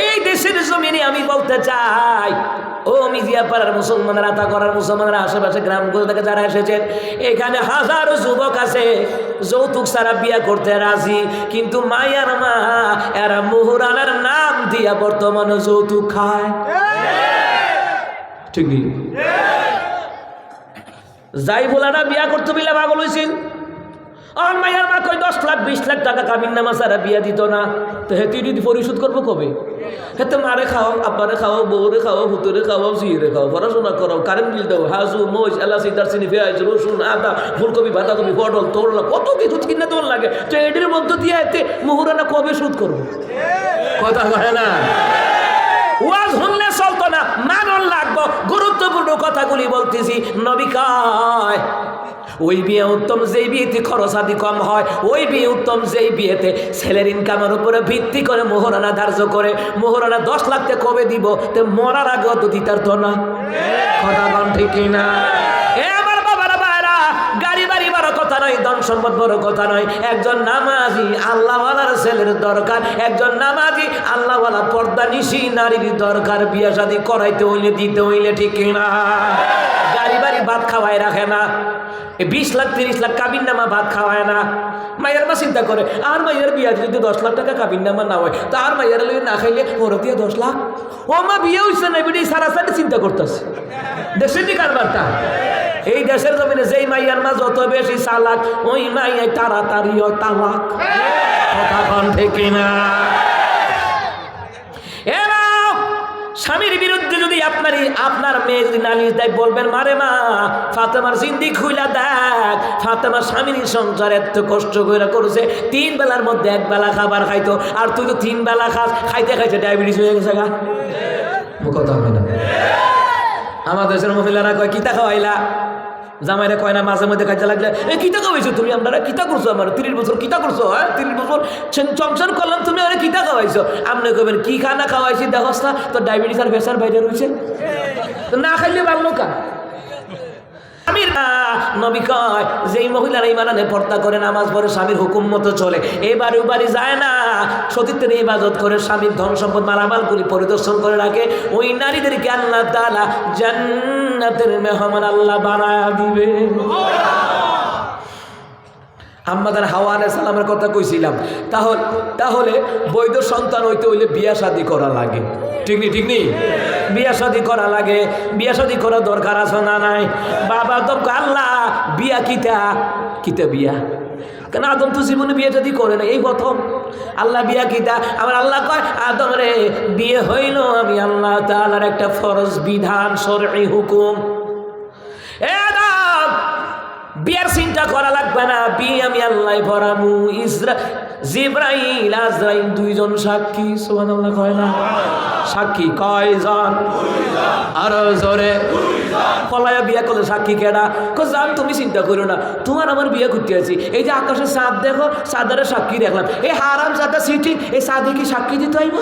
এই দেশের জমিনে আমি বলতে চাই, ও মিজিয়াপাড়ার মুসলমানরা, তাকরার মুসলমানরা, আশেপাশে গ্রামগুলো থেকে যারা এসেছেন, এখানে হাজারো যুবক আছে যৌতুক ছাড়া বিয়া করতে রাজি, কিন্তু মায়ার মা এরা মুহুরানার নাম দিয়া বর্তমানে যৌতুক খায়। ঠিক যাই বলাটা বিয়া করতে বিলে পাগল হয়েছিল। আর মাইয়ার মা কই 10 লাখ 20 লাখ টাকা কাবিন নামা ছাড়া বিয়া দিত না, তো হে তুই পরিশোধ করবো কবে? হে তো মারে খাও, আব্বারে খাও, বউরে খাও, হুতুরে খাও, জিরে খাও, পড়াশোনা করো, কারেন্ট বিল দাও, হাজু মোজ এলাচি দারচিনি পেঁয়াজ রসুন আদা ফুলকপি বাঁধাকপি পটল তোরলা কত কিছু কিনে তোর লাগে, তো এটির মধ্য দিয়ে এতে মুহুরানা কবে শোধ করবো? কথা কয় না, ওয়াজ শুনলে চলতো না, মানন লাগবো। গুরুত্বপূর্ণ কথাগুলি বলতেছি। নবী কয় ওই বিয়ে উত্তম যেই বিয়েতে খরচ আদি কম হয়, ওই বিয়ে উত্তম যেই বিয়েতে ছেলের ইনকামের উপরে ভিত্তি করে মোহরানা ধার্য করে। মোহরানা 10 লাখতে কবে দিব? তো মরার আগেও তো দিতার তো না। কথা বল ঠিক না? আমার বাবারা ভাইরা, গাড়ি বাড়ি বড় কথা নয়, ধন সম্পদ বড় কথা নয়। একজন নামাজি আল্লাহওয়ালার ছেলের দরকার, একজন নামাজি আল্লাহওয়ালা পর্দা নিশি নারীর দরকার। বিয়ে শাদী করাইতে হইলে, দিতে হইলে, ঠিক না? গাড়ি বাড়ি ভাত খাওয়াই রাখে না, 20 লাখ 30 লাখ কাবিন নামা ভাত খাওয়ায় না। মাইয়ার মা চিন্তা করে, আর মাইয়ার বিয়া যদি 10 লাখ টাকা কাবিন নামা না হয়, তো আর মাইয়ার লগে না খাইলে ওর দিয়ে 10 লাখ। ও মা বিয়ে হইছে না, বিটি সারা সারি চিন্তা করতেছে। দেশের দি কারবারটা এই দেশের জমিনে যেই মাইয়ার মা যত বেশি চালাক, ওই মাইয়াই তাড়াতাড়িও তালাক। কথা কোন ঠিক না? স্বামীর বিরুদ্ধে যদি আপনার মেয়ে যদি নালিশ দেয়, বলবেন মারে মা ফাতেমার জিন্দি খুইলা দেখ, ফাতেমার স্বামীর সংসার এত কষ্ট করে করছে, 3 বেলার মধ্যে 1 বেলা খাবার খাইতো, আর তুই তো 3 বেলা খাইতে খাইতে ডায়াবেটিস হয়ে গেছে গা। কথা হয় না? আমার দেশের মহিলারা কয় কিতা খাওয়াইলা, জামাইরা কয় না মাঝে মধ্যে কাজে লাগলে, এই কিতা খাওয়াইছো তুমি, আমরা কিতা করছো, আমার 30 বছর কিতা করছো, হ্যাঁ 30 বছর সংসার করলাম, তুমি আরে কিতা খাওয়াইছো? আপনি কবেন কি খানা খাওয়াইছি দেখোস না, তো ডায়াবেটিস আর প্রেসার বাইরে রয়েছে, না খাইলে ভালো কা। নবী কয় যেই মহিলারা ইমানে পর্দা করে, নামাজ পড়ে, স্বামীর হুকুম মতো চলে, এবারে বাড়ি যায় না, সতীত্বের ইবাদত করে, স্বামীর ধন সম্পদ মালামালগুলি পরিদর্শন করে রাখে, ওই নারীদেরকে আল্লাহ তাআলা জান্নাতের মেহমান আল্লাহ বানায়া দিবে। আম্মাদার হাওয়া আলাইহিস সালামের কথা কইছিলাম। তাহলে বৈধ সন্তান হইতে হইলে বিয়া শাদী করা লাগে, ঠিক নেই? বিয়া শাদী করা লাগে। বিয়া শাদী করার দরকার আছে না নাই? বাবা তো আল্লাহ বিয়া কিতা বিয়া, কেন আদম তো জীবনে বিয়ে যদি করে না, এই প্রথম। আল্লাহ বিয়া কিতা? আমার আল্লাহ কয় আদম রে বিয়ে হইল আমি আল্লাহ তাআলার একটা ফরজ বিধান, শরঈ হুকুম। বিয়ার চিন্তা করা লাগবে না, বিয়ে আমি আল্লাহ পড়ামু। জিবরাইল আজরাইল 2 জন সাক্ষী, সুবহানাল্লাহ কয় না? সাক্ষী কয়জন? আরো জোরে। পলায়া বিয়া করলে সাক্ষী কেডা? জান তুমি চিন্তা করো না, তোমার আমার বিয়ে করতে আছি, এই যে আকাশে চাঁদ দেখো, চাঁদের সাক্ষী দেখলাম, এই হারাম চাঁদা সিটি, এই চাঁদে কি সাক্ষী দিতে হইব?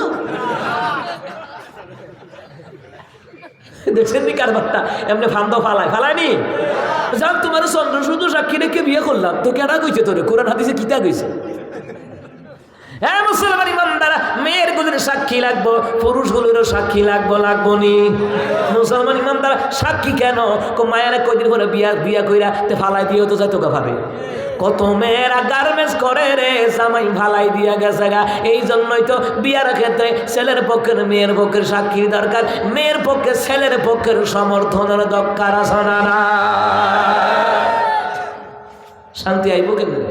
দেখছেন নি কারবারটা? এমনি ফান্দা ফালায়নি। যাক তোমার চন্দ্র শুধু সাক্ষী রেখে বিয়ে করলাম, তো কেডা কইছে তোরে? কোরআন হাদিসে কিতা কইছে? হ্যাঁ মুসলমান ইমানদারা, মেয়ের গুলোর সাক্ষী লাগবো, পুরুষগুলোরও সাক্ষী লাগবো নি? মুসলমান ইমানদারা সাক্ষী কেন? মায়েরা কয়দিন করে বিয়া কইরা তে ফালাই দিয়েও তো যায়, তোকে ভাবে কত মেয়েরা গার্মেন্টস করে রে, জামাই ফালাই দিয়া গেছে গা। এই জন্যই তো বিয়ার ক্ষেত্রে ছেলের পক্ষের মেয়ের পক্ষের সাক্ষীর দরকার, মেয়ের পক্ষে ছেলের পক্ষের সমর্থনের দরকার আছে না? শান্তি আইব কেমন?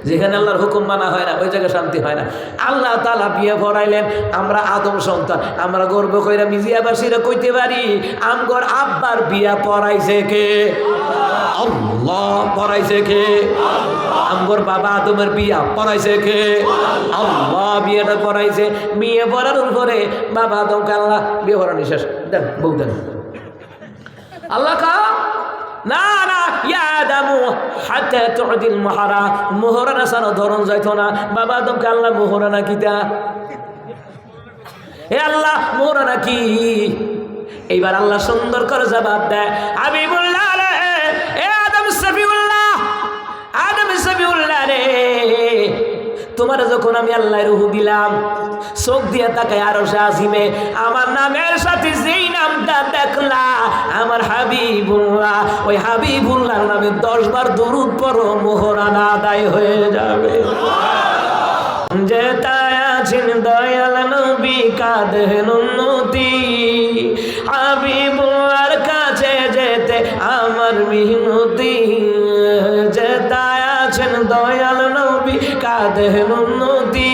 যেখানে আল্লাহর হুকুম মানা হয় না, ওই জায়গায় শান্তি হয় না। আল্লাহ তাআলা বিয়ে পড়াইলেন, আমরা আদম সন্তান, আমরা গর্ব কইরা মিজিয়াবাসীরা কইতে পারি আমগর আব্বার বিয়া পড়াইছে কে? আল্লাহ পড়াইছে কে? আমগর বাবা আদমের বিয়া পড়াইছে কে? আল্লাহ বিয়েটা পড়াইছে। বিয়ে পড়ার উপরে বাবা আদমকে আল্লাহ বিয়ে পড়ানি শেষ, দেন বউ দেন। আল্লাহ কা না ইয়া আদামু হাত্তা তুদিল মুহারা, মোহরানা ছাড়া ধরন যাইতো না। বাবা আদমকে আল্লাহ মোহরানা কিতা? হে আল্লাহ মোহরানা কি? এইবার আল্লাহ সুন্দর করে জবাব দেয়, হাবিবুল্লাহ রে, এ আদম সফিউল্লাহ, আদম সফিউল্লাহ রে, তোমার যখন আমি আল্লাহ রুহু দিলাম, চোখ দিয়ে তাকায় আরশে আজিমে আমার নামের সাথে যেই নামটা দেখলা আমার হাবিবুল্লাহ, ওই হাবিবুল্লাহর নামে 10 বার দরুদ পড়ো, মোহরানা আদায় হয়ে যাবে। যেতায় আছেন দয়াল নবী কাঁদেন উন্নতি, হাবিবুল্লাহর কাছে যেতে আমার মিনতি। যেতায় আছেন দয়াল নবী কাঁদেন উন্নতি,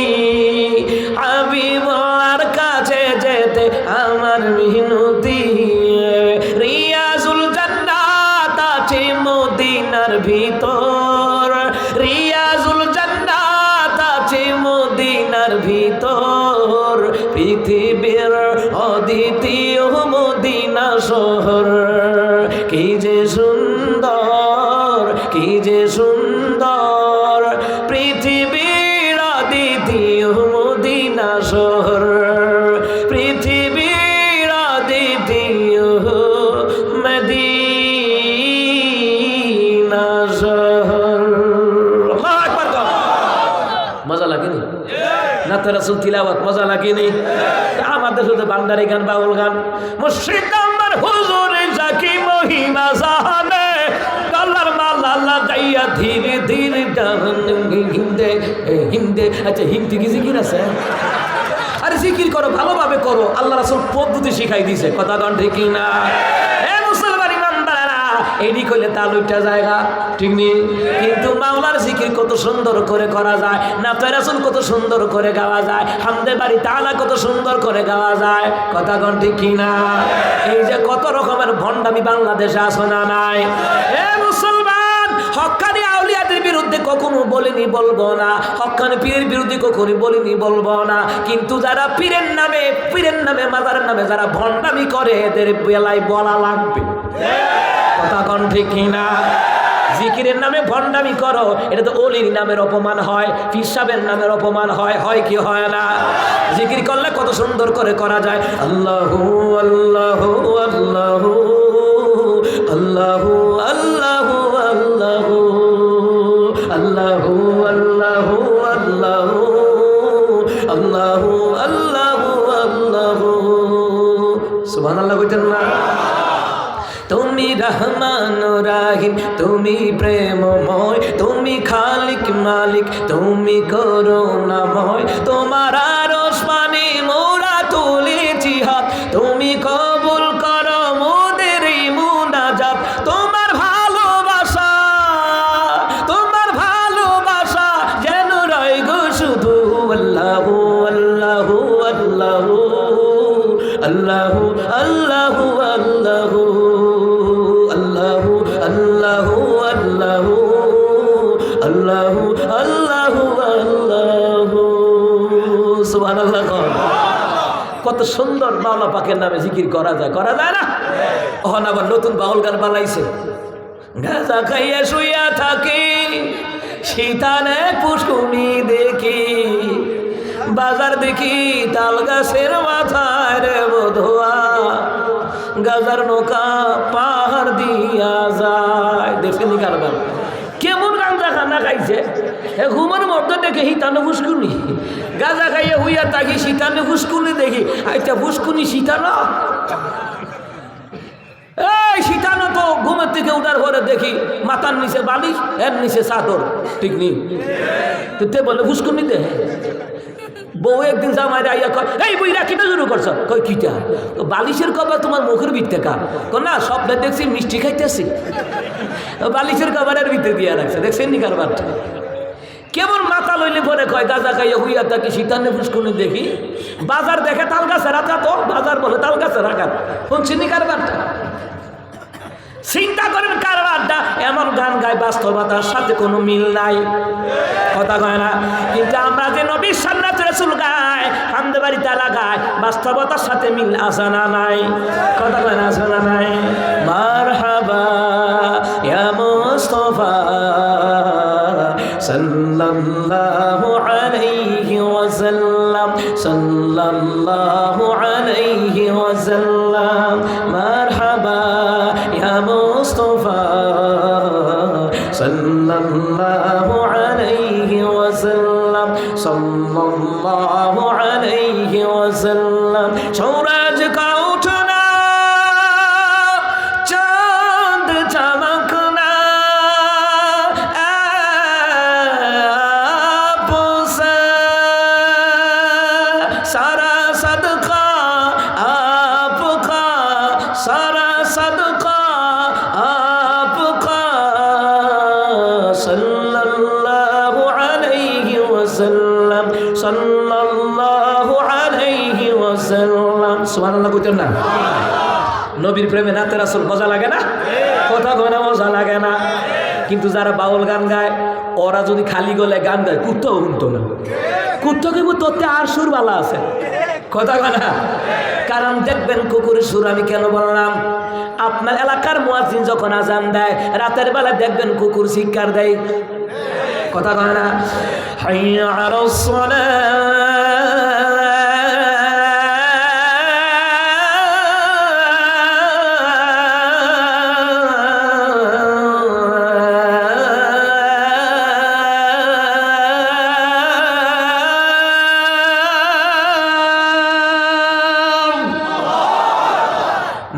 হাবিবুল্লাহর কাছে যেতে আমার মিনতি। রিয়াজুল জান্নাত আছে মদিনার ভিতর, রিয়াজুল জান্নাত আছে মদিনার ভিতর, পৃথিবীর অদ্বিতীয় মদিনা শহর। কি যে সুন্দর, কি যে সুন্দর, পৃথিবীর অদ্বিতীয় মদিনা শহর, পৃথিবীর অদ্বিতীয় মদিনা শহর। মজা লাগেনি? নাতে রাসূল তিলাওয়াত মজা লাগেনি? আমাদের শুধু বান্দারি গান, বাউল গান। মুর্শিদ আমার হুজুরে যাকি মহিমা জানে, আল্লাহর মাল আল্লাহ দাইয়া ধীরে ধীরে হিন্দে হিন্দে। আচ্ছা হিন্দি কি জিকির আছে? আরে জিকির করো, ভালোভাবে করো, আল্লাহ রাসূল পদ্ধতি শিখাই দিয়েছে। কথা কন ঠিক না? এডি কইলে তাল উঠা জায়গা, ঠিক নেই? কিন্তু মাওলার জিকির কত সুন্দর করে করা যায়, নাতে রাসূল কত সুন্দর করে গাওয়া যায়, হামদে বাড়ি তাআলা কত সুন্দর করে গাওয়া যায়। কথা কোন ঠিক কিনা? এই যে কত রকমের ভণ্ডামি বাংলাদেশে আছে না নাই? এ মুসলমান, হক্কানি আউলিয়াদের বিরুদ্ধে কখনো বলিনি, বলবো না। হক্কানি পীরের বিরুদ্ধে কখনো বলিনি, বলবো না। কিন্তু যারা পীরের নামে মাজারের নামে যারা ভণ্ডামি করে এদের বেলায় বলা লাগবে। কথা কোন ঠিক কিনা? জিকিরের নামে ভণ্ডামি করো, এটা তো অলির নামের অপমান হয়, পীর সাহেবের নামের অপমান হয়, হয় কি হয় না? জিকির করলে কত সুন্দর করে করা যায়। আল্লাহু আল্লাহু আল্লাহু আল্লাহু আল্লাহু আল্লাহু আল্লাহু আল্লাহু আল্লাহু আল্লাহু আল্লাহু আল্লাহু। সুবহানাল্লাহ কইতেন না? তুমি রহমান রাহিম, তুমি প্রেমময়, তুমি খালিক মালিক, তুমি করুণাময়। তোমার আরশ পানে মোরা তুলেছি হাত, তুমি কবুল করো মোদের এই মুনাজাত। তোমার ভালোবাসা, তোমার ভালোবাসা যেন রয় গো শুধু। আল্লাহু আল্লাহু আল্লাহু আল্লাহু আল্লাহু আল্লাহু আল্লাহু আল্লাহু আল্লাহু আল্লাহু আল্লাহু আল্লাহু। সুবহানাল্লাহ। কত সুন্দর মাওলা পাকের নামে জিকির করা যায়, করা যায় না? ওখানে আবার নতুন বাউল গান বানাইছে। গাঁজা খাইয়া শুইয়া থাকি, শীতানে পুষ্কুনি দেখি, বাজার দেখি তাল গাছের মাথায় রে বধুয়া, গাজার নৌকা পাহাড় দিয়া যায়। দেখছেন কারবার কেমন গাঁজা খানা খাইছে, ঘুমের মধ্যে দেখে শীতানে ফুসকুনি, গাঁজা খাইয়া হুইয়া থাকি, শীতানে ফুসকুনি দেখি। আচ্ছা ফুসকুনি শীতানো? এই শীতানো তো ঘুমের থেকে উঠার পরে দেখি মাথার নিচে বালিশ, এর নিচে চাদর, ঠিক নেই? তে বলে ফুসকুনিতে। বউ একদিন জামাইরে আইয়া কয়, এই বইরা কিটা শুরু করছ? কয় কিটা? বালিশের কভার তোমার মুখের ভিতরে কা? না স্বপ্নে দেখছি মিষ্টি খাইতেছি, বালিশের কভারের ভিতরে দিয়ে রাখছে। দেখছেন নি কারবারটা? কেমন মাথা লইলে পরে কয় গাঁজা খাইয়া হুইয়া থাকি, শীতানে ফুসকুনি দেখি, বাজার দেখে তাল গাছে রাখা, তো বাজার বলে তাল গাছে রাখা। শুনছেন নি কারবারটা? চিন্তা করেন কারবারটা। এমন গান গায় বাস্তবতার সাথে কোনো মিল নাই, কথা কয় না? কিন্তু আমরা যে নবীর সান্নাত রাসূল গায়, হামদে বাড়ি তাআলা গায়, বাস্তবতার সাথে মিল আছে না নাই? কথা কয় না? আছে না নাই? মারহাবা ইয়া মুস্তাফা সাল্লাল্লাহু আলাইহি ওয়াসাল্লাম, সাল্লাল্লাহু আলাইহি ওয়াসাল্লাম। মারহাবা ইয়া মুস্তাফা সাল্লাল্লাহু আলাইহি ওয়াসাল্লাম, वसल्लम सूरज का उठना चांद चमकना आपसे सारा सदका आपका सारा सदका आपका सल्लल्लाहु अलैहि वसल्लम सल्लल्लाहु अलैहि वसल्लम सुबहानाल्लाह কইতেন না নবীর প্রেমে নাতে রাসূল মজা লাগে না কথা কয় মজা লাগে না কিন্তু যারা বাউল গান গায় ওরা যদি খালি গলে গান গায় কুত্তাও শুনতো না কুত্তা কেবল তোতে আর সুর বালা আছে কথা কয় না কারণ দেখবেন কুকুরের সুর আমি কেন বললাম আপনার এলাকার মুয়াজ্জিন যখন আজান দেয় রাতের বেলা দেখবেন কুকুর চিৎকার দেয় কথা কয় না হাইয়া আলাস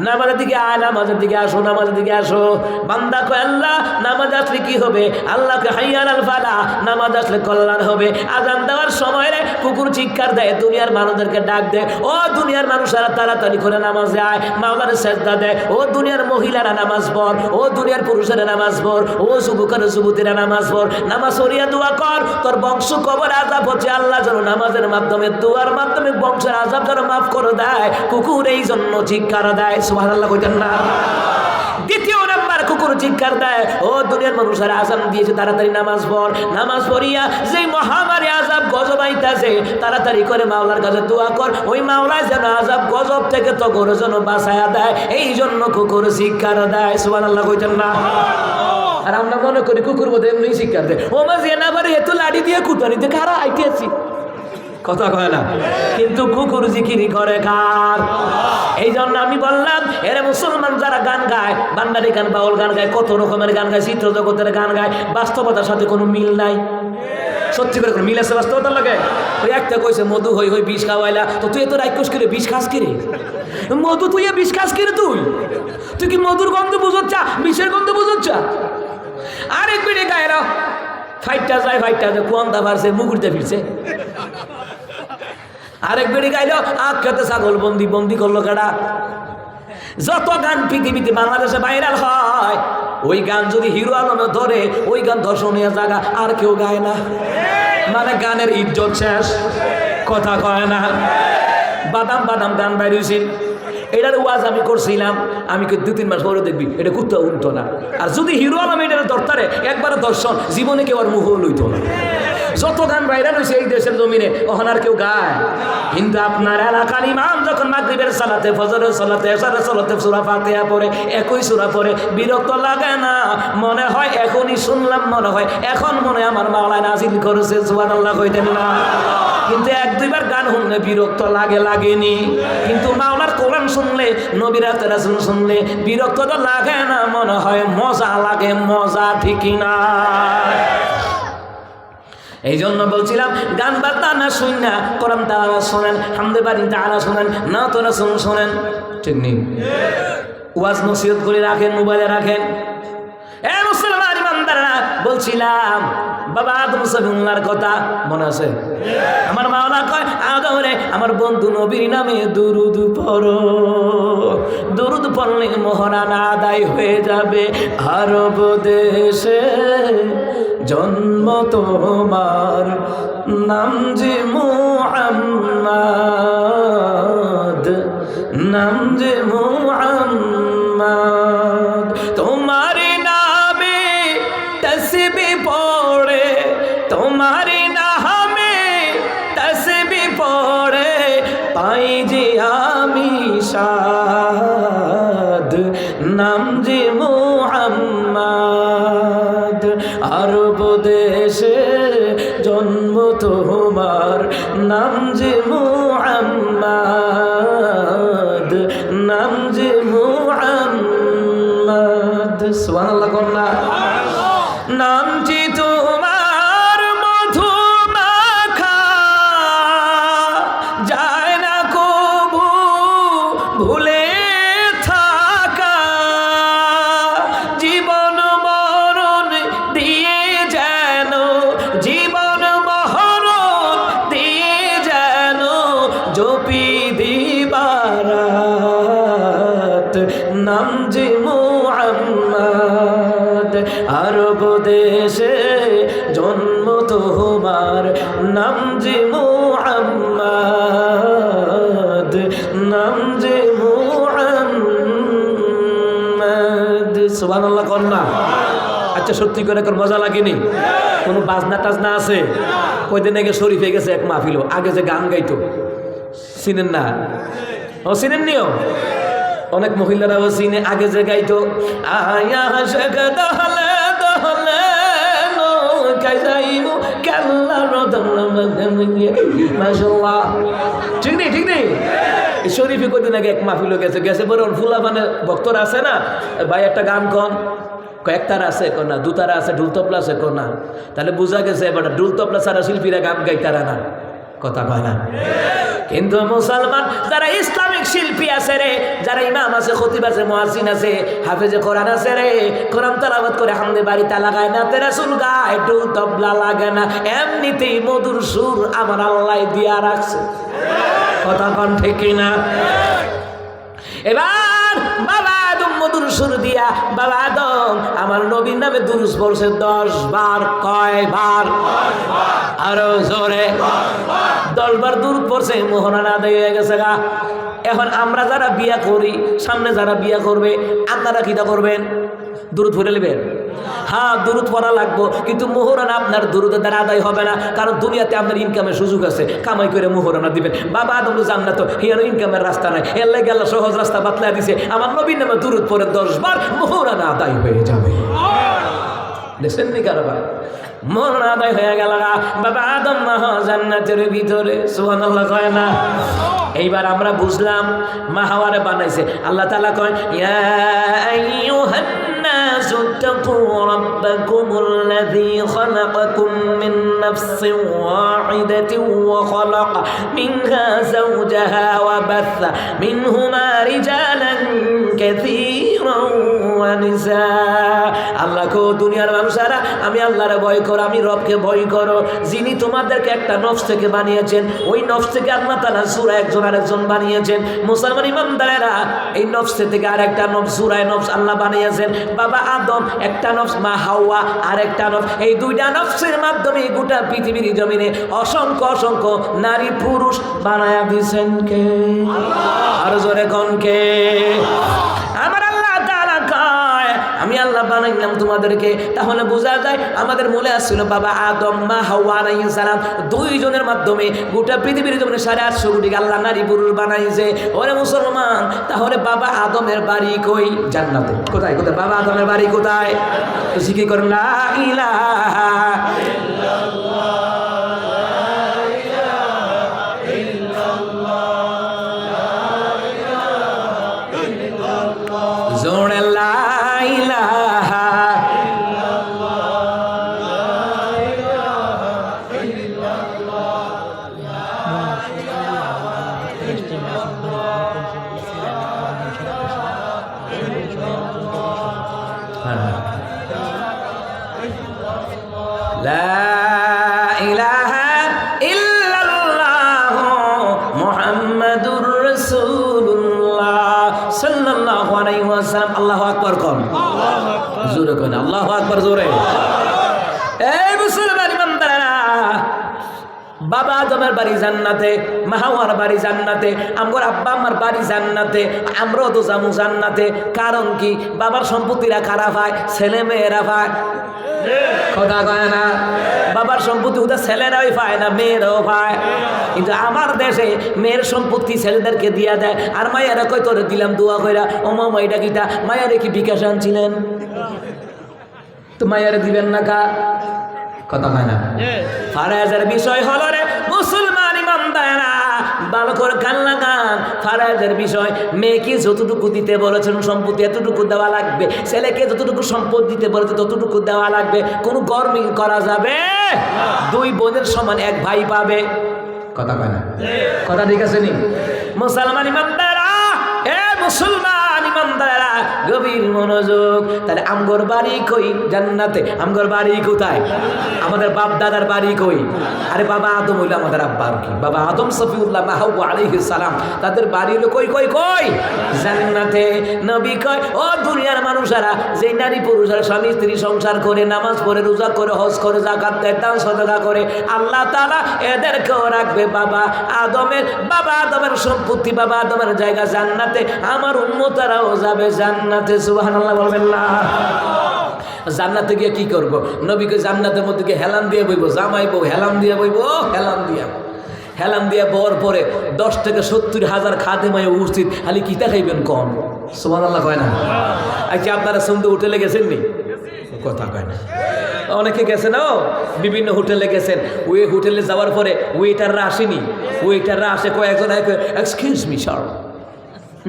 নামাজের দিকে আয় নামাজের দিকে আসো নামাজের দিকে আসো বান্দা কয় আল্লাহ নামাজ আসলে কি হবে আল্লাহকে হাইয়া আলাল ফালাহ নামাজ আসলে কল্যাণ হবে আজান দেওয়ার সময় রে কুকুর চিৎকার দেয় দুনিয়ার মানুষদেরকে ডাক দেয় ও দুনিয়ার মানুষেরা তাড়াতাড়ি করে নামাজে আয় মাওলার সেজদা দেয় ও দুনিয়ার মহিলারা নামাজ পড় ও দুনিয়ার পুরুষেরা নামাজ পড় ও যুবকের যুবতীরা নামাজ পড় নামাজ পড়িয়া দোয়া কর তোর বংশ কবর আযাব হচ্ছে আল্লাহ যেন নামাজের মাধ্যমে দোয়ার মাধ্যমে বংশের আযাব যেন মাফ করে দেয় কুকুর এই জন্য চিৎকার দেয় সুবহানাল্লাহ কইতেন না দ্বিতীয় নাম্বার কুকুর চিৎকার দেয় ও দুনিয়ার মানুষেরা আযান দিয়েছে তাড়াতাড়ি নামাজ পড় নামাজ পড়িয়া যেই মহামারী আযাব গজব আইতাছে তাড়াতাড়ি করে মাওলার কাছে দোয়া কর ওই মাওলা যেন আযাব গজব থেকে তোর যেন বাঁচায়া দেয় এই জন্য কুকুর চিৎকার দেয় সুবহানাল্লাহ কইতেন না আর আমরা মনে করি কুকুর বোধহয় এমনি চিৎকার দেয় ও মাঝে না পারে এত লাড়ি দিয়ে কুতারিতে কারা আইতেছি কথা কয় না কিন্তু কুকুর জিকিরি করে কার এই জন্য আমি বললাম এর মুসলমান যারা গান গায় বান্দারি গান বাউল গান গায় কত রকমের গান গায় চিত্র জগতের গান গায় বাস্তবতার সাথে কোনো মিল নাই সত্যি করে কোনো মিল আছে বাস্তবতার লাগে ওই একটা কইছে মধু হই হই বিষ খাওয়াইলা তো তুই এত রাক্ষস করে বিষ খাস কিরে মধু তুই বিষ খাস কিরে তুই কি মধুর গন্ধ বুঝচ্ছা বিষের গন্ধ বুঝচ্ছা আরেক বেড়ে গায়ে ফাইটটা যায় কোয়ান্তা পারছে মুগুরতে ফিরছে আরেক বেড়ে গাইল আখ খেতে ছাগল বন্দি করলো কাটা যত গান পৃথিবীতে বাংলাদেশে ভাইরাল হয় ওই গান যদি হিরো আলমে ধরে ওই গান দর্শনীয় জায়গা আর কেউ গায় না মানে গানের ইজ্জত শেষ কথা কয় না বাদাম গান বাইরেছিল এটার ওয়াজ আমি করছিলাম আমি 2-3 মাস পরে দেখবি এটা কুত্তা উঠতো না আর যদি হিরো আলম এটার দরকারে একবারে দর্শন জীবনে কেউ আর মুহ লইতো না যত গান ভাইরাল হয়েছে এই দেশের জমিনে ওখানে আর কেউ গায় কিন্তু আপনার এলাকার ইমাম যখন মাগরিবের সালাতে ফজরের সালাতে এশারের সালাতে সূরা ফাতিহা পড়ে একই সূরা পড়ে বিরক্ত লাগে না মনে হয় এখনই শুনলাম মনে হয় এখন মনে আমার মাওলা নাজিল করেছে সুবহানাল্লাহ কইতেন না কিন্তু 1-2 বার গান শুনলে বিরক্ত লাগেনি কিন্তু মাওলার কোরআন শুনলে নবীর রাসূল শুনলে বিরক্ত তো লাগে না মনে হয় মজা লাগে মজা ঠিকই না এই জন্য বলছিলাম গান বাজনা না শুন না কোরআন তাআলা শোনেন হামদে বাড়ি তাআলা শোনেন না তো রাসূল শোনেন ঠিক নেই ওয়াজ নসিহত করে রাখেন মোবাইলে রাখেন এ মুসলমান ইমানদাররা বলছিলাম বাবা আদম সফিউল্লাহর কথা মনে আছে আমার মাওলা কয় আদম রে আমার বন্ধু নবীর নামে দুরুদ পড়ো দুরুদ পড়লে মহরান আদায় হয়ে যাবে আরব দেশে জন্ম তোমার নাম যে মুহাম্মদ নাম যে মুহাম্মদ তোমার নামে তসবিহ পড়ে তোমার নামে তসবিহ পড়ে পাই যে আমি শাদ নাম যে মুহাম্মদ আরব দেশে জন্ম তোমার নাম যে মুহাম্মদ নাম যে মুহাম্মদ সুবহানাল্লাহ কন্যা নামটি তোমার মধু মাখা যায় না ভুলে থাকা, জীবন মরণ দিয়ে যেন, জীবন মরণ দিয়ে যেন জপি দিবারাত নাম যে মুহাম্মদ। আরব দেশে জন্ম তোমার, নাম যে মুহাম্মদ, নাম যে মুহাম্মদ। সুবহানাল্লাহ কন্যা। আচ্ছা সত্যি করে এখন মজা লাগেনি? কোনো বাজনা টাজনা আছে? কয়দিন আগে শরীফে গেছে এক মাহফিল, আগে যে গান গাইতো চিনেন না? ও চিনেন নিও? অনেক মহিলারাও চিনে। আগে যে গাইতো আয়া শেখ দহলে দহলে নৌকায় যাইব কেল্লা মাশাআল্লাহ। ঠিক নেই? ঠিক নেই? শরীফে কদিন আগে এক মাহফিল গেছে, গেছে পরে ওর ফুলা মানে ভক্তরা আছে না, ভাই একটা গান কন, কয়েকটার আছে কোন না, দুতারা আছে, ঢুল তবলা আছে কোন না। তাহলে বোঝা গেছে এবার ঢুল তবলা ছাড়া শিল্পীরা গান গাইতারা না, কথা কয় না। কিন্তু মুসলমান যারা ইসলামিক শিল্পী আছে রে, যারা ইমাম আছে, খতিব আছে, মুয়াজ্জিন আছে, হাফেজে কোরআন আছে রে, কোরআন তেলাওয়াত করে হামদে বাড়িতে লাগায় না, তে রাসূল গায়, ঢোল তবলা লাগে না, এমনিতেই মধুর সুর আমার আল্লাহ দিয়া রাখছে, কথা কোন ঠিক না? এবার বাবা আদম মধুর সুর দিয়া, বাবা আদম আমার নবীর নামে দুরূদ পড়ছে 10 বার। কয় বার? আরো জোরে 10 বার দুরূদ পড়ছে, মোহরানা আদায় হয়ে গেছে গা। এখন আমরা যারা বিয়া করি, সামনে যারা বিয়া করবে, আপনারা কিটা করবেন? দুরূদ পড়ে নেবেন। হ্যাঁ, দুরূদ পড়া লাগবো, কিন্তু মোহরানা আপনার দুরূদের দ্বারা আদায় হবে না, কারণ দুনিয়াতে আপনার ইনকামের সুযোগ আছে, কামাই করে মোহরানা দিবেন। বাবা আদম জান্নাত, হিয়ার ইনকামের রাস্তা নাই, এর লাগে আল্লাহ সহজ রাস্তা বাতলা দিছে, আমার নবীর নামে দুরূদ পড়ে 10 বার, মোহরানা আদায় হয়ে যাবে। দেখছেন নি কারবার? মোহরানা আদায় হয়ে গেল বাবা আদম জান্নাতের ভিতরে, সুবহানাল্লাহ কয় না? এইবার আমরা বুঝলাম মা হাওয়ারে বানাইছে আল্লাহ তাআলা। কয় ইয়া আইয়ুহান الناس اتقوا ربكم الذي خلقكم من نفس واحدة وخلق منها زوجها وبث منهما رجالا كثيرا ونساء। আল্লাহ কো দুনিয়ার মানুষেরা, আমি আল্লাহর ভয় করো, আমি রবকে ভয় করো, যিনি তোমাদেরকে একটা নফস থেকে বানিয়েছেন, ওই নফস থেকে আল্লাহ তাআলা সূরা একজন আরেকজন বানিয়েছেন। মুসলমান ইমানদারেরা, এই নফস থেকে আরেকটা নফস, সূরায় নফস আল্লাহ বানিয়েছেন। বাবা আদম একটা নফস, মা হাওয়া আরেকটা নফস। এই দুইটা নফসের মাধ্যমে গোটা পৃথিবীর জমিনে অসংখ্য অসংখ্য নারী পুরুষ বানায়া দিয়েছেন কে? আর জোরে কোন কে? আমার আল্লাহ তাআলা কয় আমি আল্লাহ বানাইলাম তোমাদেরকে। তাহলে বোঝা যায় আমাদের মূলে আসছিল বাবা আদম, মা হাওয়া আলাইহিস সালাম, দুইজনের মাধ্যমে গোটা পৃথিবীর জমিনে 850 কোটি আল্লাহ নারী পুরুষ বানাইছে। ওরে মুসলমান, তাহলে বাবা আদমের বাড়ি কই? জান্নাতে। কোথায়? কোথায়? বাবা আদমের বাড়ি কোথায়? তো শিখি করেন লা ইলাহা ইল্লাল্লাহ, জোরে লা ইলাহা লা ইলাহা ইল্লাল্লাহ মুহাম্মাদুর রাসূলুল্লাহ সাল্লাল্লাহু আলাইহি ওয়াসাল্লাম। আল্লাহু আকবার কোন? আল্লাহু আকবার। জোরে কোন? আল্লাহু আকবার জোরে। এই মুসলমান ইমানদাররা, বাবা আদমের বাড়ি জান্নাতে, মা হাওয়ার বাড়ি জান্নাতে, আমগর আব্বা আমার বাড়ি জান্নাতে, আমরাও তো যাবো জান্নাতে। কারণ কি? বাবার সম্পত্তিরা কারা পায়? ছেলে মেয়েরা পায়, কথা কয় না? বাবার সম্পত্তি ওটা ছেলেরাই পায় না, মেয়েরাও পায়। কিন্তু আমার দেশে মেয়ের সম্পত্তি ছেলেদেরকে দিয়া দেয়, আর মায়েরা কই তোরে দিলাম দোয়া কইরা। ও মামা এটা কিটা? মায়ারে কি বিকাশ আনছিলেন? তো মায়ারে দিবেন না কা? কথা হয় না? ফারাজের বিষয় হলো রে মুসলমান ইমানদাররা, ভালো করে কান লাগান। ফারাজের বিষয়, মেয়েকে যতটুকু দিতে বলেছেন সম্পত্তি এতটুকু দেওয়া লাগবে, ছেলেকে যতটুকু সম্পদ দিতে বলেছে ততটুকু দেওয়া লাগবে। কোনো গরমিল করা যাবে? দুই বোনের সমান এক ভাই পাবে, কথা কয় না? কথা ঠিক আছে নি মুসলমান ইমানদাররা? মুসলমান ইমানদারেরা গভীর মনোযোগ। তাহলে আমগর বাড়ি কই? জান্নাতে। আমগর বাড়ি কোথায়? আমাদের বাপ দাদার বাড়ি কই? আরে বাবা আদম হইল আমাদের আব্বার কি? বাবা আদম সফিউল্লাহ মা হাওয়া আলাইহিস সালাম, তাদের বাড়ি হলো কই কই কই? জান্নাতে। নবী কয়, ও দুনিয়ার মানুষেরা, যে নারী পুরুষেরা স্বামী স্ত্রী সংসার করে, নামাজ পড়ে, রোজা করে, হজ করে, যাকাত দেয়, দান সদকা করে, আল্লাহ তাআলা এদেরকেও রাখবে বাবা আদমের সম্পত্তি, বাবা আদমের জায়গা জান্নাতে। আমার উম্মতেরাও যাবে জান্নাতে। সুবহানাল্লাহ বলবেন না? জান্নাতে গিয়ে কি করব? নবীকে জান্নাতের মধ্যে গিয়ে হেলান দিয়ে বইব, জামাই বউ হেলান দিয়ে বইব, হেলান দিয়ে বর পরে 10 থেকে 70 হাজার খাদেমায় উপস্থিত। খালি কিতা খাইবেন কম? সুবহানাল্লাহ কয় না? আচ্ছা, আপনারা সন্ধ্যে হোটেলে গেছেন নি? কথা কয় না। অনেকে গেছে না, বিভিন্ন হোটেলে গেছেন। ওই হোটেলে যাওয়ার পরে ওয়েটাররা আসেনি, ওয়েটাররা আসে, কয়েকজন এক্সকিউজ মি স্যার,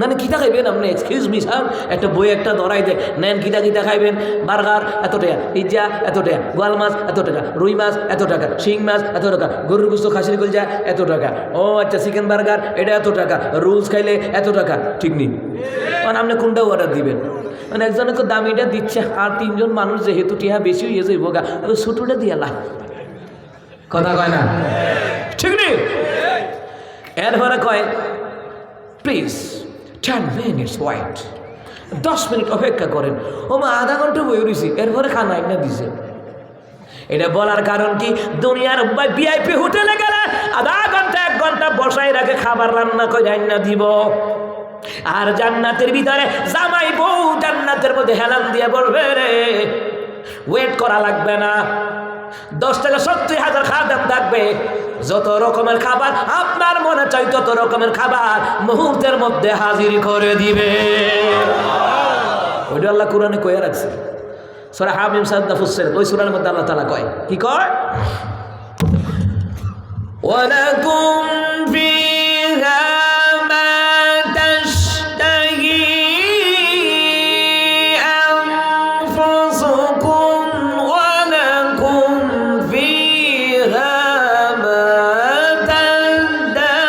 মানে কিতা খাইবেন আপনি? এক্সকিউজ মি স্যার, একটা বই একটা ধরাই দেয়, নেন কিতা খাইবেন? বার্গার এত টাকা, পিজ্জা এত টাকা, গোয়াল মাছ এত টাকা, রুই মাছ এত টাকা, শিং মাছ এত টাকা, গরুর গোস্ত খাসির কলজা এত টাকা, ও আচ্ছা চিকেন বার্গার এটা এত টাকা, রোলস খাইলে এত টাকা। ঠিক নেই? মানে আপনি কোনটা অর্ডার দিবেন? মানে একজনকে দামিটা দিচ্ছে, আর 3 জন মানুষ যেহেতু টিহা বেশি হয়ে যাইব গা, ওই ছোটোটা দিয়ে লাভ। কথা কয় না? ঠিক নেই? এরপরে কয় প্লিজ 10 minutes ওয়াইট, 10 মিনিট অপেক্ষা করেন। ও মা, আধা ঘন্টা বই রয়েছি, এরপরে খানা একটা দিছে। এটা বলার কারণ কি? দুনিয়ার ভিআইপি হোটেলে গেলে আধা ঘন্টা 1 ঘন্টা বসাই রাখে, খাবার রান্না করে রান্না দিব। আর জান্নাতের ভিতরে জামাই বউ জান্নাতের মধ্যে হেলান দিয়ে বলবে, রে ওয়েট করা লাগবে না, 10 থেকে 70 হাজার খাদেম থাকবে, যত রকমের খাবার আপনার মনে চাই তত রকমের খাবার মুহূর্তের মধ্যে হাজির করে দিবে। ওইটা আল্লাহ কোরআনে কয়ে রাখছে, সূরা হামিম সাদা ফুসসিলাত, ওই সূরার মধ্যে আল্লাহ তাআলা কয়, কি কয়? ওয়ালাকুম ফিহা মা তাশতাহি আনফুসুকুম ওয়ালাকুম ফিহা মা তাদউন।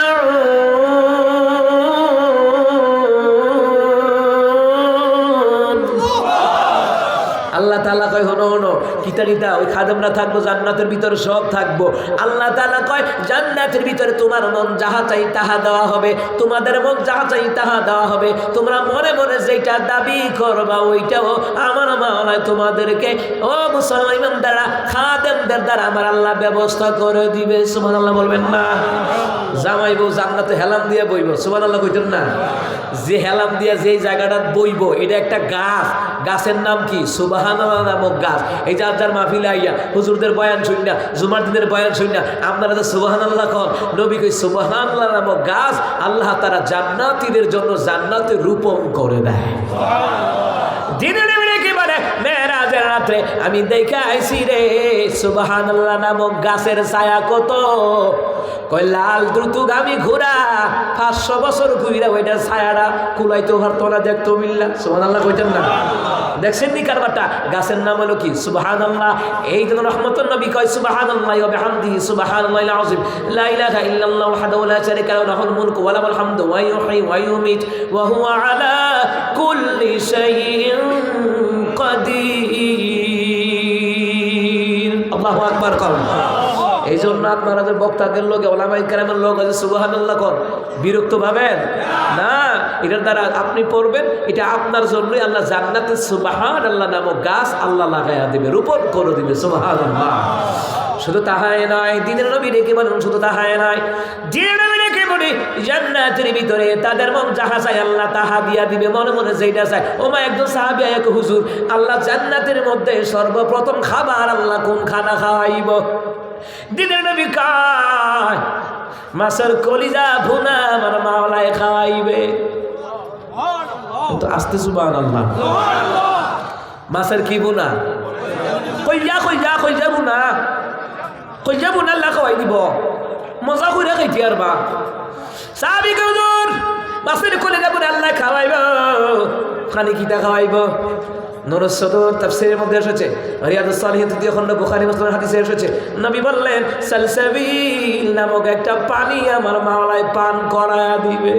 আল্লাহ তাআলা কয়, হনো কিতারিতা ওই খাদেমরা থাকবো জান্নাতের ভিতরে, সব থাকবো। আল্লাহ তাআলা কয়, জান্নাতের ভিতরে তোমার মন যাহা চাই তাহা দেওয়া হবে, তোমাদের মন যাহা চাই তাহা দেওয়া হবে। তোমরা মনে মনে যেটা দাবি করবা ওইটাও আমার মাওলানা তোমাদেরকে, ও মুসলমান ইমানদাররা, খাদেমদের দ্বারা আমার আল্লাহ ব্যবস্থা করে দিবে। সুবহানাল্লাহ বলবেন না? জামাই বউ জান্নাতে হেলাম দিয়ে বইব। সুবহানাল্লাহ কইতেন না? যে হেলাম দিয়া যেই জায়গাটা বইব, এটা একটা গাছ, গাছের নাম কি? সুবহানাল্লাহ নামক গাছ। এই যে যার মাহফিলে আইয়া হুজুরদের বয়ান শুননা, জুমার দিনের বয়ান শুননা, আপনারা তো সুবহানাল্লাহ কন। নবী কই সুবহানাল্লাহ নামক গাছ আল্লাহ তাআলা জান্নাতীদের জন্য জান্নাতে রূপণ করে দেয়। দিনে কি বলে? মেরাজের রাত্রে আমি দেখে আইছি রে, সুবহানাল্লাহ নামক গাছের ছায়া কত, কই লাল দ্রুতগামী ঘোড়া 500 বছর ঘুরে ওইটা ছায়াটা কুলাইতে পারতো না, দেখতো মিল্লা। সুবহানাল্লাহ কইতেন না? দেখছেন নি কারবারটা? গাছের নাম হলো কি? সুবহানাল্লাহ। এই জন্য রহমতুন নবী কয়, সুবহানাল্লাহি ওয়া বিহামদিহি সুবহানাল্লাহিল আযীম, লা ইলাহা ইল্লাল্লাহু ওয়াহদাহু লা শারীকা লাহু, লাহুল মুলকু ওয়া লাহুল হামদু ওয়া ইউহয়ি ওয়া ইউমীত ওয়া হুয়া আলা কুল্লি শাইইন কাদির। আল্লাহু আকবার কর। এই জন্য আপনারা যে বক্তাদের লোক, ওলামায়ে কেরামের লোক আছে সুবহানাল্লাহ কর, বিরক্ত ভাবেন না। এটার দ্বারা আপনি পড়বেন, এটা আপনার জন্যই আল্লাহ জান্নাতে সুবহানাল্লাহ নামক গাছ আল্লাহ লাগাইয়া দিবে, রোপণ করে দিবে। সুবহানাল্লাহ। শুধু তাহাই নয়, দিনের নবী রেখে বলেন, শুধু তাহাই নয়, দিনের নবী রেখে বলি জান্নাতের ভিতরে তাদের মন যাহা চায় আল্লাহ তাহা দিয়া দিবে, মনে মনে যেটা চায়। ওমা একজন সাহাবী এক হুজুর, আল্লাহ জান্নাতের মধ্যে সর্বপ্রথম খাবার আল্লাহ কোন খানা খাওয়াইব? দিনের নবী কয়, মাছের কলিজা ভুনা আমার মাওলায় খাওয়াইবে। তো আস্তে সুবহানাল্লাহ। মাছের কি ভুনা? কইজা ভুনা, কইজা ভুনা আল্লাহ খাওয়াই দিব। মজা করে খাইতে আর বা সাহাবী হুজুর, মাছের কলিজা ভুনা আল্লাহ খাওয়াইব, খানি কিটা খাওয়াইব? নূরুস সদর তাফসীরের মধ্যে এসেছে, রিয়াদুস সালিহিন তৃতীয় খণ্ড, বুখারী মুসলিমের হাদিসে এসেছে, নবী বললেন সালসাবিল নামক একটা পানি আমার মাওলায় পান করায়া দিবে।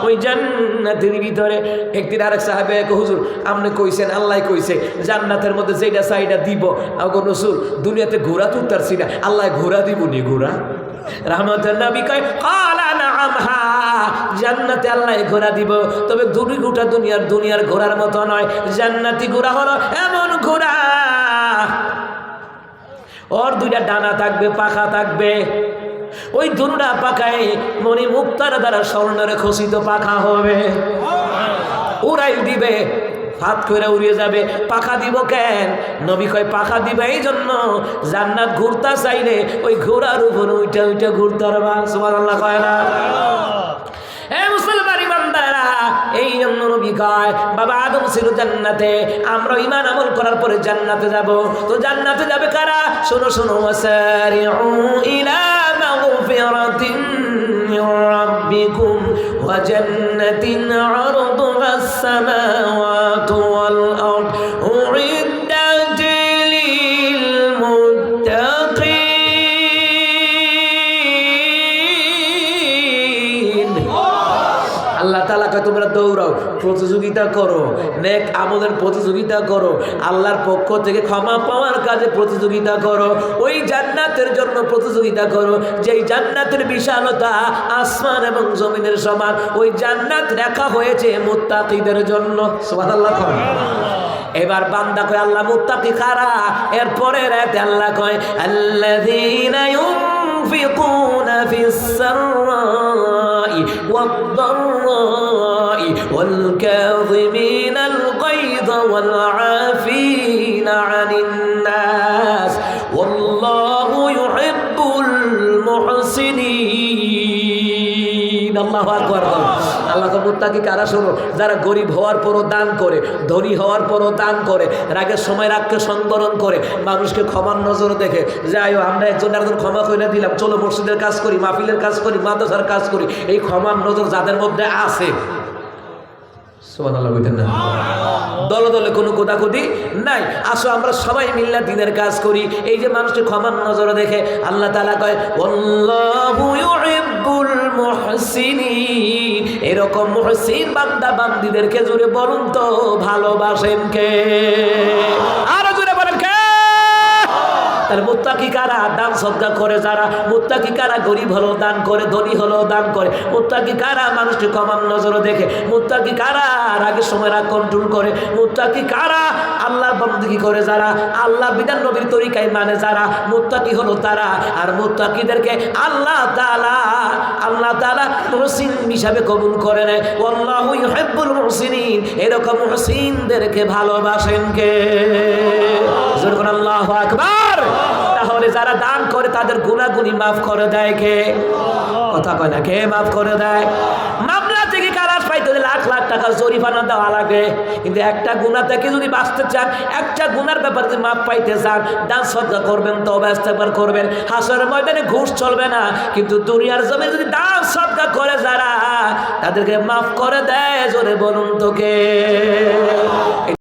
ওই জান্নাতের ভিতরে। একদিন আরেক সাহাবে হুজুর আপনি কইছেন আল্লাহ কইছে জান্নাতের মধ্যে যেটা চাইটা দিব। আগো রাসূল দুনিয়াতে ঘোড়া তুলতারছি না, আল্লাহ ঘোড়া দিব নি ঘোড়া? রহমতের নবী কয় ক্বালা নাআম, হ্যাঁ জান্নাতে আল্লাহ ঘোড়া দিব, তবে গোটা দুনিয়ার ঘোড়ার মতো নয়। জান্নাতি ঘোড়া হলো এমন ঘোড়া ওর দুইটা ডানা থাকবে, পাখা থাকবে। ওই দুটা পাখায় মণি মুক্তার দ্বারা স্বর্ণের খচিত পাখা হবে, উড়াই দিবে, হাত করে উড়িয়ে যাবে। পাখা দিব কেন? নবী কয় পাখা দিবে এই জন্য জান্নাত ঘুরতা চাইলে ওই ঘোড়ার উপর ওইটা ঘুরতে পারবা। সুবহানাল্লাহ কয় না? মুসলমান ইমানদারা, এই জন্য নবী কয় বাবা আদম ছিল জান্নাতে, আমরা ঈমান আমল করার পরে জান্নাতে যাব। তো জান্নাতে যাবে কারা? শোনো শোনো, ওয়াসারিউ ইলা মাগফিরাতিন মির রাব্বিকুম ওয়া জান্নাতিন আরদুহাস সামাওয়াতু ওয়াল আরদ উইদ্দাত লিল মুত্তাকিন। আল্লাহ তাআলা কয় তোমরা দৌড়াও, প্রতিযোগিতা করো, নেক আমলের প্রতিযোগিতা করো, আল্লাহর পক্ষ থেকে ক্ষমা পাওয়ার কাজে প্রতিযোগিতা করো, ওই জান্নাতের জন্য প্রতিযোগিতা করো যেই জান্নাতের বিশালতা আসমান এবং জমিনের সমান। ওই জান্নাত রাখা হয়েছে মুত্তাকিদের জন্য। সুবহানাল্লাহ। এবার বান্দা কয় আল্লাহ মুত্তাকি কারা? এরপরে রাতে আল্লাহ কয় আল্লাযীনা ইউনফিকুনা ফিস সাররাই ওয়াদ দাররাই ওয়াল কাযিমিনাল গায়য ওয়াল আফিনা আনিন নাস ওয়াল্লাহু ইউহিব্বুল মুহসিনিন। আল্লাহু আকবার। আল্লাহ মুত্তাকি কারা? শোনো, যারা গরিব হওয়ার পরও দান করে, ধনী হওয়ার পরও দান করে, রাগের সময় রাগকে সংবরণ করে, মানুষকে ক্ষমার নজর দেখে যে আয়ো আমরা একজন ক্ষমা করে দিলাম, চলো মসজিদের কাজ করি, মাহফিলের কাজ করি, মাদ্রাসার কাজ করি। এই ক্ষমার নজর যাদের মধ্যে আছে, সুবহানাল্লাহ বলতেন না? দলে দলে কোনো কোদাকুদি নাই, আসো আমরা সবাই মিল্লা দিনের কাজ করি। এই যে মানুষকে ক্ষমার নজরে দেখে আল্লাহ তাআলা কয় আল্লাহু ইউহিব্বুল মুহসিনিন। এরকম মুহসিন বান্দা বান্দীদেরকে জুড়ে বলুন তো ভালোবাসেন কে? আরো জুড়ে বলেন কে? তাহলে মুত্তাকি কারা? দান সদকা করে যারা। মুত্তাকি কারা? গরিব হলো দান করে, ধনী হলো দান করে। মুত্তাকি কারা? মানুষকে ক্ষমার নজরে দেখে। মুত্তাকি কারা? রাগের সময় রাগ কন্ট্রোল করে। মুত্তাকি কারা? আল্লাহর বন্দেগী করে যারা, আল্লাহ বিধান নবীর তরিকায় মানে যারা, মুত্তাকি হলো তারা। আর মুত্তাকিদেরকে আল্লাহ তাআলা মুহসিন হিসাবে কবুল করে নেয়। আল্লাহু ইউহিব্বুল মুহসিনিন। এরকম মুহসিনদেরকে ভালোবাসেন কে? জোরে বলেন আল্লাহু আকবার। তাহলে যারা দান করে তাদের গুনাহগুনি মাফ করে দেয় কে? কথা কয় না, কে মাফ করে দেয়? মামলা থেকে কারাস পাইতে লাখ লাখ টাকা জরিমানা দেওয়া লাগে, কিন্তু একটা গুনাহ থেকে যদি বাঁচতে চান, একটা গুনার ব্যাপারে যদি মাফ পাইতে চান, দান সদকা করবেন, তওবা ইস্তেগফার করবেন, হাসরের ময়দানে ঘুষ চলবে না। কিন্তু দুনিয়ার জমিনে যদি দান সদকা করে যারা, তাদেরকে মাফ করে দেয়। জোরে বলুন তো কে?